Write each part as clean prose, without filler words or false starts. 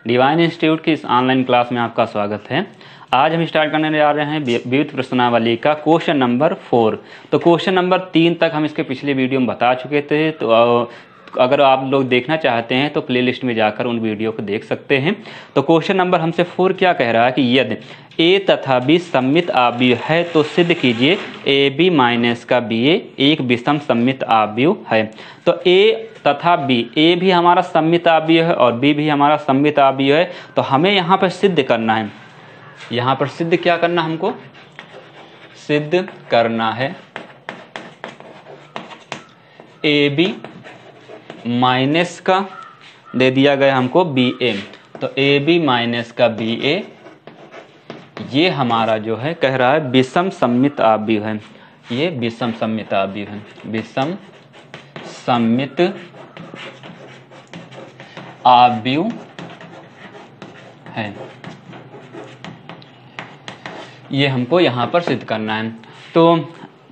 Divine institute की इस online class में आपका स्वागत है। आज हम स्टार्ट करने जा रहे हैं विविध प्रश्नावली का क्वेश्चन नंबर 4। तो क्वेश्चन नंबर 3 तक हम इसके पिछले वीडियो में बता चुके थे, तो अगर आप लोग देखना चाहते हैं तो प्लेलिस्ट में जाकर उन वीडियो को देख सकते हैं। तो क्वेश्चन नंबर हमसे 4 क्या कह रहा है कि यदि ए तथा बी सममित आव्यूह है तो सिद्ध कीजिए ए बी माइनस का बी एक विषम सममित आव्यूह है। तो ए तथा बी, ए भी हमारा सममित आव्यूह है और बी भी हमारा सममित आव्यूह है। तो हमें यहाँ पर सिद्ध करना है, यहाँ पर सिद्ध क्या करना, हमको सिद्ध करना है ए बी माइनस का दे दिया गया हमको बी ए। तो ए बी माइनस का बी ए ये हमारा जो है कह रहा है विषम सममित आव्यूह है। ये विषम सममित आव्यूह है, विषम सममित आव्यूह है। ये हमको यहाँ पर सिद्ध करना है। तो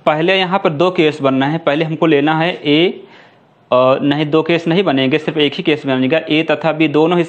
पहले यहाँ पर 2 केस बनना है। पहले हमको लेना है ए, नहीं 2 केस नहीं बनेंगे, सिर्फ एक ही केस बनेगा। ए तथा बी दोनों ही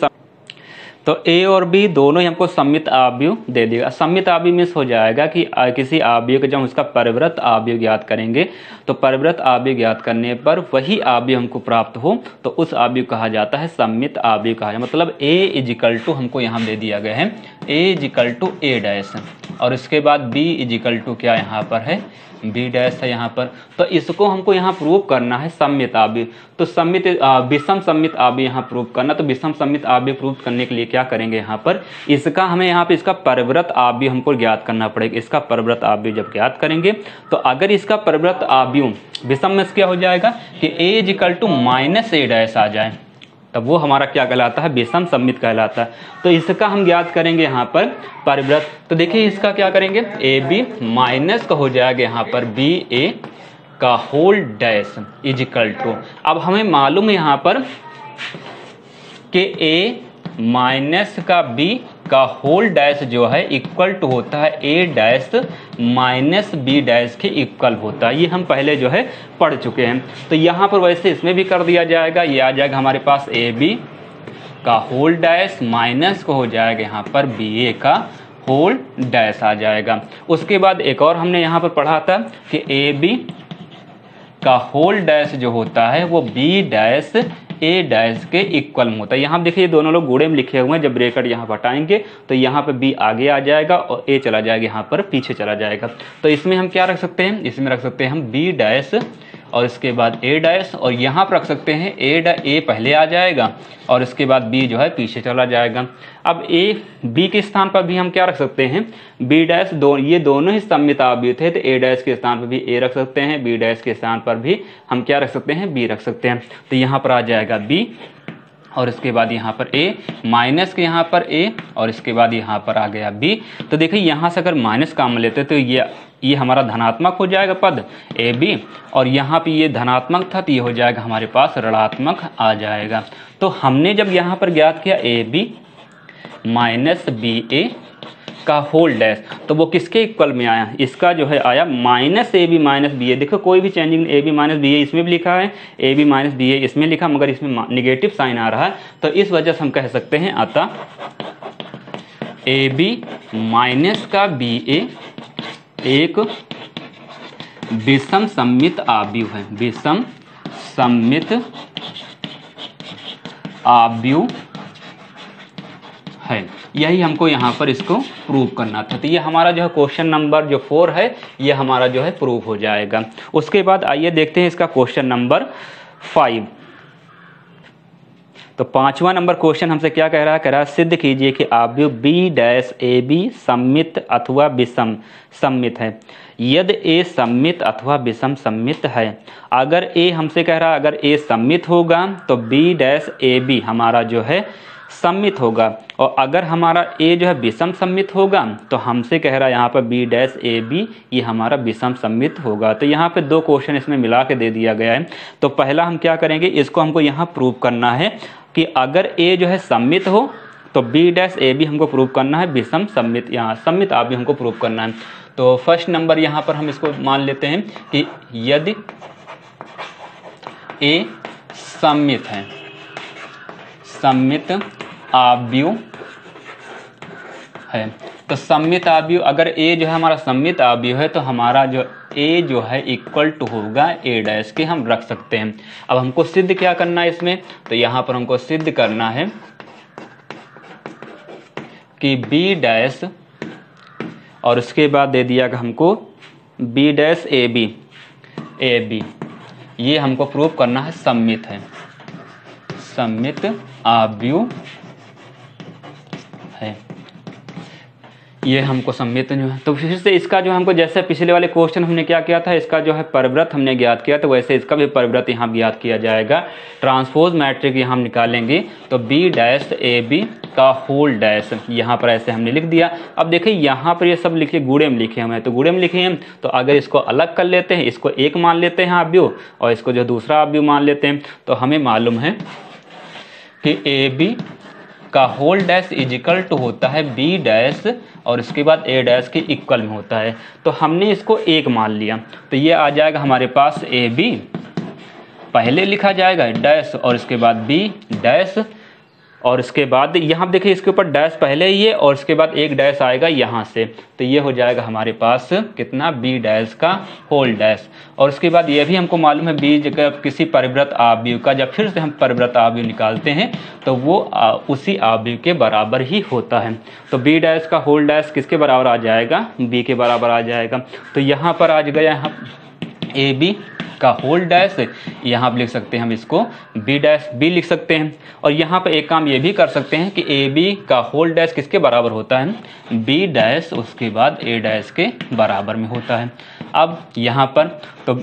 तो ए और बी दोनों ही हमको सममित आव्यूह दे देगा। सममित आव्यूह मीन्स हो जाएगा कि किसी आव्यूह के जब उसका परिवृत आव्यूह ज्ञात करेंगे तो परिवृत आव्यूह ज्ञात करने पर वही आव्यूह हमको प्राप्त हो तो उस आव्यूह कहा जाता है सममित आव्यूह कहा जाता है। मतलब ए इजिकल टू हमको यहाँ दे दिया गया है ए इजिकल टू ए डैश, और इसके बाद बी इजिकल टू क्या यहाँ पर है बी डैश है यहाँ पर। तो इसको हमको यहाँ प्रूव करना है सममित आव्यूह। तो सममित विषम सममित आव्यूह यहाँ प्रूव करना। तो विषम सममित आव्यूह प्रूव करने के लिए क्या करेंगे, यहाँ पर इसका हमें यहाँ पे इसका परिवृत आव्यूह हमको ज्ञात करना पड़ेगा। इसका परिवृत आव्यूह जब ज्ञात करेंगे तो अगर इसका परिवृत आव्यूह विषम में क्या हो जाएगा कि A is equal to minus A dash आ जाए, तब वो हमारा क्या कहलाता है विषम सममित कहलाता है। तो इसका हम ज्ञात करेंगे यहाँ पर परिवृत। तो देखिए इसका क्या करेंगे ए बी माइनस का हो जाएगा यहाँ पर बी ए का होल डैश इजिकल टू। अब हमें मालूम है यहाँ पर कि ए माइनस का बी का होल डैश जो है इक्वल टू होता है ए डैश माइनस बी डैश के इक्वल होता है। ये हम पहले जो है पढ़ चुके हैं। तो यहाँ पर वैसे इसमें भी कर दिया जाएगा। ये आ जाएगा हमारे पास ए बी का होल डैश माइनस को हो जाएगा यहाँ पर बी ए का होल डैश आ जाएगा। उसके बाद एक और हमने यहाँ पर पढ़ा था कि ए बी का होल डैश जो होता है वो बी डैश ए डैश के इक्वल में होता है। यहाँ देखिए दोनों लोग गुणे में लिखे हुए हैं। जब ब्रैकेट यहाँ हटाएंगे तो यहाँ पे बी आगे आ जाएगा और ए चला जाएगा यहाँ पर पीछे चला जाएगा। तो इसमें हम क्या रख सकते हैं, इसमें रख सकते हैं हम बी डैश और इसके बाद ए डैश, और यहाँ पर रख सकते हैं ए पहले आ जाएगा और इसके बाद बी जो है पीछे चला जाएगा। अब ए बी के स्थान पर भी हम क्या रख सकते हैं बी डैश, ये दोनों ही सममित आव्यूह थे तो ए डैश के स्थान पर भी ए रख सकते हैं, बी डैश के स्थान पर भी हम क्या रख सकते हैं बी रख सकते हैं। तो यहाँ पर आ जाएगा बी और इसके बाद यहाँ पर ए माइनस के यहाँ पर ए और इसके बाद यहाँ पर आ गया बी। तो देखिए यहाँ से अगर माइनस काम लेते तो ये हमारा धनात्मक हो जाएगा पद ए बी, और यहाँ पे ये धनात्मक था तो ये हो जाएगा हमारे पास ऋणात्मक आ जाएगा। तो हमने जब यहाँ पर ज्ञात किया ए बी माइनस बी ए का होल डैश, तो वो किसके इक्वल में आया, इसका जो है आया minus A B minus B A. देखो कोई भी changing A B minus B A इसमें भी लिखा है, A B minus B A इसमें लिखा, मगर इसमें निगेटिव साइन आ रहा है। तो इस वजह से हम कह सकते हैं अतः ए बी माइनस का बी ए एक विषम सममित आव्यूह है, विषम सममित आव्यूह है। यही हमको यहाँ पर इसको प्रूव करना था। तो ये हमारा जो है क्वेश्चन नंबर जो 4 है ये हमारा जो है प्रूव हो जाएगा। उसके बाद आइए देखते हैं इसका क्वेश्चन नंबर 5। तो 5वां नंबर क्वेश्चन हमसे क्या कह रहा है सिद्ध कीजिए कि आव्यूह बी डैश ए बी सममित अथवा विषम सममित है यदि ए सममित अथवा विषम सममित है। अगर ए हमसे कह रहा है अगर ए सममित होगा तो बी डैश ए बी हमारा जो है सममित होगा, और अगर हमारा ए जो है विषम सममित होगा तो हमसे कह रहा है यहाँ पर बी डैश ए बी ये हमारा विषम सममित होगा। तो यहाँ पे 2 क्वेश्चन इसमें मिला के दे दिया गया है। तो पहला हम क्या करेंगे, इसको हमको यहाँ प्रूव करना है कि अगर ए जो है सममित हो तो बी डैश ए बी हमको प्रूव करना है विषम सममित, यहाँ सममित आव्यूह हमको प्रूव करना है। तो फर्स्ट नंबर यहाँ पर हम इसको मान लेते हैं कि यदि ए सममित है, सममित आव्यूह है। तो सममित आव्यूह, अगर ए जो है हमारा सममित आव्यूह है तो हमारा जो ए जो है इक्वल टू होगा ए डैश के, हम रख सकते हैं। अब हमको सिद्ध क्या करना है इसमें, तो यहाँ पर हमको सिद्ध करना है कि बी डैश और उसके बाद दे दिया हमको बी डैश ए बी, ये हमको प्रूव करना है सममित है, सममित आव्यूह है, ये हमको सममित जो है। तो फिर से इसका जो हमको, जैसे पिछले वाले क्वेश्चन हमने क्या किया था, इसका जो है परिव्रत हमने ज्ञात किया, तो वैसे इसका भी परिव्रत यहाँ ज्ञात किया जाएगा। ट्रांसपोज मैट्रिक्स यहाँ हम निकालेंगे तो बी डैश ए बी का होल डैश, यहाँ पर ऐसे हमने लिख दिया। अब देखिए यहाँ पर ये सब लिखे गुणे में लिखे हुए हैं, तो गुणे में लिखे हैं, तो अगर इसको अलग कर लेते हैं, इसको एक मान लेते हैं आव्यूह और इसको जो दूसरा आव्यूह मान लेते हैं, तो हमें मालूम है कि ए बी का होल डैश इजिकल टू होता है बी डैश और उसके बाद ए डैश के इक्वल में होता है। तो हमने इसको एक मान लिया, तो ये आ जाएगा हमारे पास ए बी, पहले लिखा जाएगा डैश और इसके बाद बी डैश और इसके बाद यहाँ देखिए इसके ऊपर डैश पहले ही है और इसके बाद एक डैश आएगा यहाँ से, तो ये हो जाएगा हमारे पास कितना, बी डैश का होल डैश। और उसके बाद ये भी हमको मालूम है बी जब किसी परिव्रत आव्यूह का जब फिर से हम परिव्रत आव्यूह निकालते हैं तो वो उसी आव्यूह के बराबर ही होता है। तो बी डैश का होल डैश किसके बराबर आ जाएगा, बी के बराबर आ जाएगा। तो यहाँ पर आ गया यहाँ ए बी का होल डैश, यहाँ पर लिख सकते हैं हम इसको बी डैश बी लिख सकते हैं। और यहाँ पर एक काम ये भी कर सकते हैं कि ए बी का होल डैश किसके बराबर होता है, बी डैश उसके बाद ए डैश के बराबर में होता है। अब यहाँ पर तो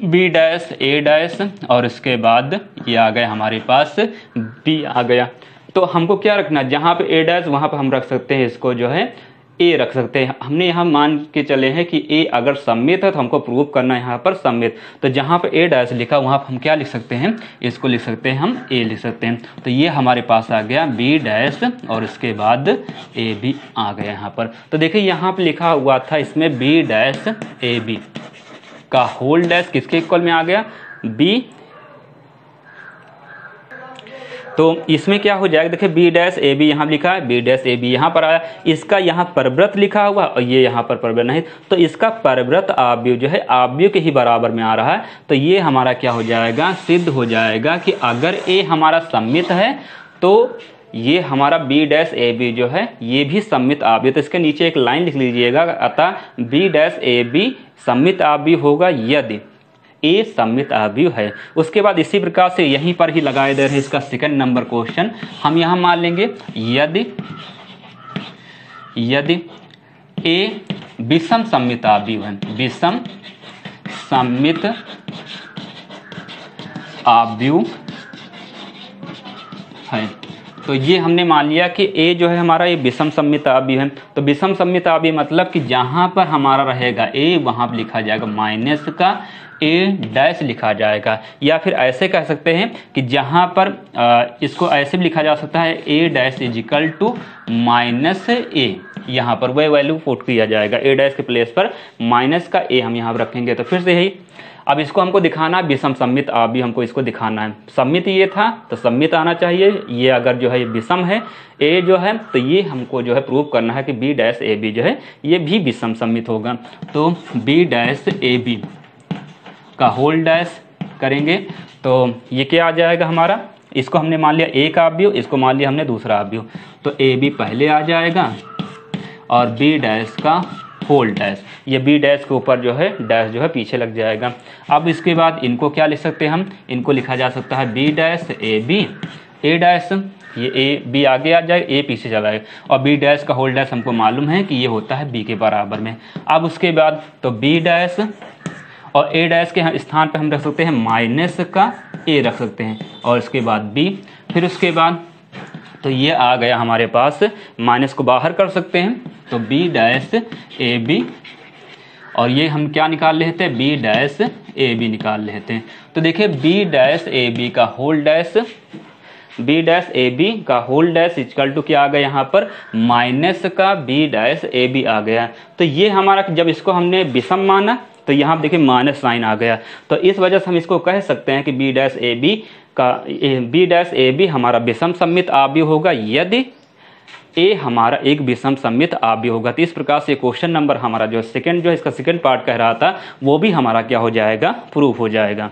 बी डैश ए डैश और इसके बाद ये आ गया हमारे पास बी आ गया। तो हमको क्या रखना, जहाँ पे ए डैश वहाँ पर हम रख सकते हैं इसको जो है ए रख सकते हैं। हमने यहाँ मान के चले हैं कि ए अगर सममित है तो हमको प्रूव करना है यहाँ पर सममित, तो जहाँ पर ए डैश लिखा वहाँ पर हम क्या लिख सकते हैं, इसको लिख सकते हैं हम ए लिख सकते हैं। तो ये हमारे पास आ गया बी डैश और इसके बाद ए बी आ गया यहाँ पर। तो देखिए यहाँ पर लिखा हुआ था इसमें बी डैश ए बी का होल डैश किसके इक्वल में आ गया, बी। तो इसमें क्या हो जाएगा, देखिए बी डैश ए बी यहाँ लिखा है, बी डैश ए बी यहाँ पर आया, इसका यहाँ परिव्रत लिखा हुआ और ये यहाँ पर परिव्रत नहीं, तो इसका परिव्रत आव्यूह जो है आव्यूह के ही बराबर में आ रहा है। तो ये हमारा क्या हो जाएगा, सिद्ध हो जाएगा कि अगर ए हमारा सममित है तो ये हमारा बी डैश ए बी जो है ये भी सममित आव्यूह। तो इसके नीचे एक लाइन लिख लीजिएगा, अतः बी डैश ए बी सममित आव्यूह होगा यदि ए सममित आव्यूह है। उसके बाद इसी प्रकार से यहीं पर ही लगाए दे रहे इसका सेकंड नंबर क्वेश्चन हम यहाँ मान लेंगे, यदि ए विषम सममित आव्यूह है, विषम सममित आव्यूह है। तो ये हमने मान लिया कि ए जो है हमारा ये विषम सममित आव्यूह है। तो विषम सममित आव्यूह मतलब कि जहाँ पर हमारा रहेगा ए वहाँ पर लिखा जाएगा माइनस का ए डैश लिखा जाएगा, या फिर ऐसे कह सकते हैं कि जहाँ पर इसको ऐसे भी लिखा जा सकता है ए डैश इजिकल टू माइनस ए, यहाँ पर वह वैल्यू पुट किया जाएगा, ए डैश के प्लेस पर माइनस का ए हम यहाँ पर रखेंगे। तो फिर से यही, अब इसको हमको दिखाना है विषम सममित आव्यूह, हमको इसको दिखाना है। सममित ये था तो सममित आना चाहिए, ये अगर जो है ये विषम है ए जो है तो ये हमको जो है प्रूव करना है कि बी डैश ए बी जो है ये भी विषम सममित होगा। तो बी डैश ए बी का होल डैश करेंगे तो ये क्या आ जाएगा हमारा, इसको हमने मान लिया एक आव्यूह, इसको मान लिया हमने दूसरा आव्यूह, तो ए बी पहले आ जाएगा और बी डैश का होल डैश, ये बी डैश के ऊपर जो है डैश जो है पीछे लग जाएगा। अब इसके बाद इनको क्या लिख सकते हैं हम, इनको लिखा जा सकता है B dash A B, A dash ये ए बी आगे आ जाए, ए पीछे चला जाए, और बी डैश का होल डैश हमको मालूम है कि ये होता है बी के बराबर में। अब उसके बाद तो बी डैश और ए डैश के स्थान पर हम रख सकते हैं माइनस का ए रख सकते हैं और इसके बाद बी, फिर उसके बाद तो ये आ गया हमारे पास, माइनस को बाहर कर सकते हैं तो बी डैश ए बी, और ये हम क्या निकाल लेते हैं, बी डैश ए बी निकाल लेते हैं। तो देखिए बी डैश ए बी का whole dash, B dash A B का होल डैश इक्वल टू क्या आ गया यहाँ पर, माइनस का बी डैश ए बी आ गया। तो ये हमारा जब इसको हमने विषम माना तो यहाँ देखिए माइनस साइन आ गया, तो इस वजह से हम इसको कह सकते हैं कि बी डैश ए बी का बी डैश ए बी हमारा विषम सममित आव्य होगा यदि ए हमारा एक विषम सममित आव्य होगा। तो इस प्रकार से क्वेश्चन नंबर हमारा जो सेकंड जो है इसका सेकंड पार्ट कह रहा था वो भी हमारा क्या हो जाएगा, प्रूफ हो जाएगा।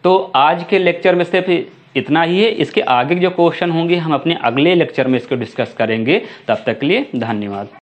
तो आज के लेक्चर में सिर्फ इतना ही है। इसके आगे जो क्वेश्चन होंगे हम अपने अगले लेक्चर में इसको डिस्कस करेंगे। तब तक के लिए धन्यवाद।